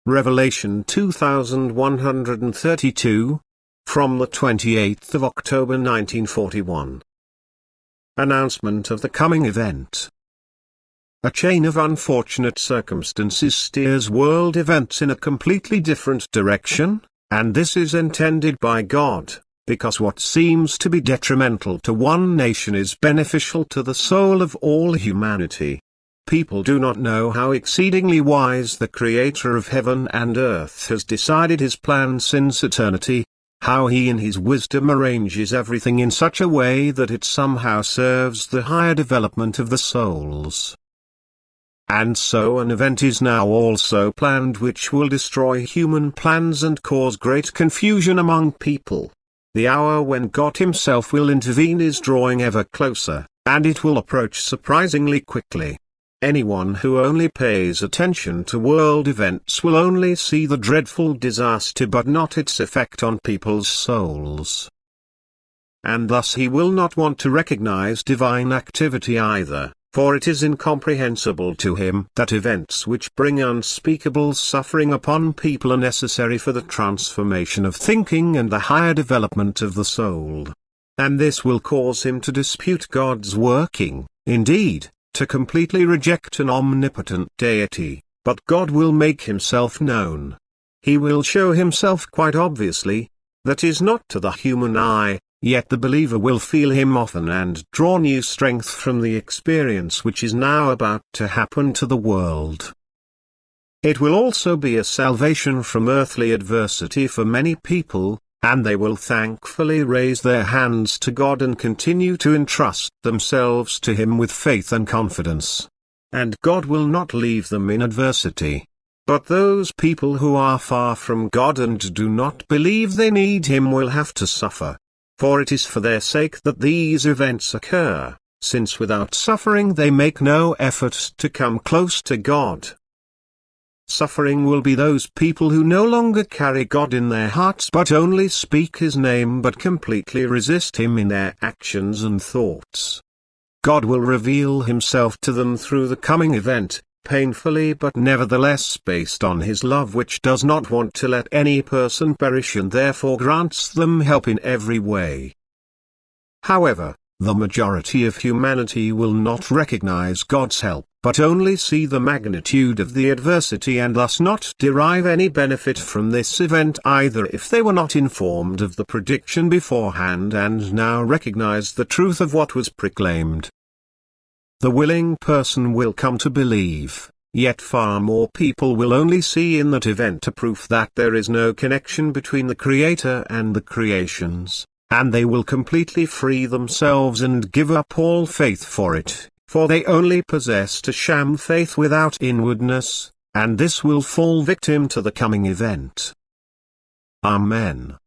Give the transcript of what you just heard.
Revelation 2132, from the 28th of October 1941. Announcement of the coming event. A chain of unfortunate circumstances steers world events in a completely different direction, and this is intended by God, because what seems to be detrimental to one nation is beneficial to the soul of all humanity. People do not know how exceedingly wise the Creator of heaven and earth has decided his plan since eternity, how he in his wisdom arranges everything in such a way that it somehow serves the higher development of the souls. And so an event is now also planned which will destroy human plans and cause great confusion among people. The hour when God himself will intervene is drawing ever closer, and it will approach surprisingly quickly. Anyone who only pays attention to world events will only see the dreadful disaster but not its effect on people's souls. And thus he will not want to recognize divine activity either, for it is incomprehensible to him that events which bring unspeakable suffering upon people are necessary for the transformation of thinking and the higher development of the soul. And this will cause him to dispute God's working, indeed, to completely reject an omnipotent deity, but God will make himself known. He will show himself quite obviously, that is not to the human eye, yet the believer will feel him often and draw new strength from the experience which is now about to happen to the world. It will also be a salvation from earthly adversity for many people, and they will thankfully raise their hands to God and continue to entrust themselves to him with faith and confidence. And God will not leave them in adversity. But those people who are far from God and do not believe they need him will have to suffer. For it is for their sake that these events occur, since without suffering they make no effort to come close to God. Suffering will be those people who no longer carry God in their hearts but only speak his name but completely resist him in their actions and thoughts. God will reveal himself to them through the coming event, painfully but nevertheless based on his love which does not want to let any person perish and therefore grants them help in every way. However, the majority of humanity will not recognize God's help, but only see the magnitude of the adversity and thus not derive any benefit from this event either if they were not informed of the prediction beforehand and now recognize the truth of what was proclaimed. The willing person will come to believe, yet far more people will only see in that event a proof that there is no connection between the Creator and the creations, and they will completely free themselves and give up all faith for it, for they only possessed a sham faith without inwardness, and this will fall victim to the coming event. Amen.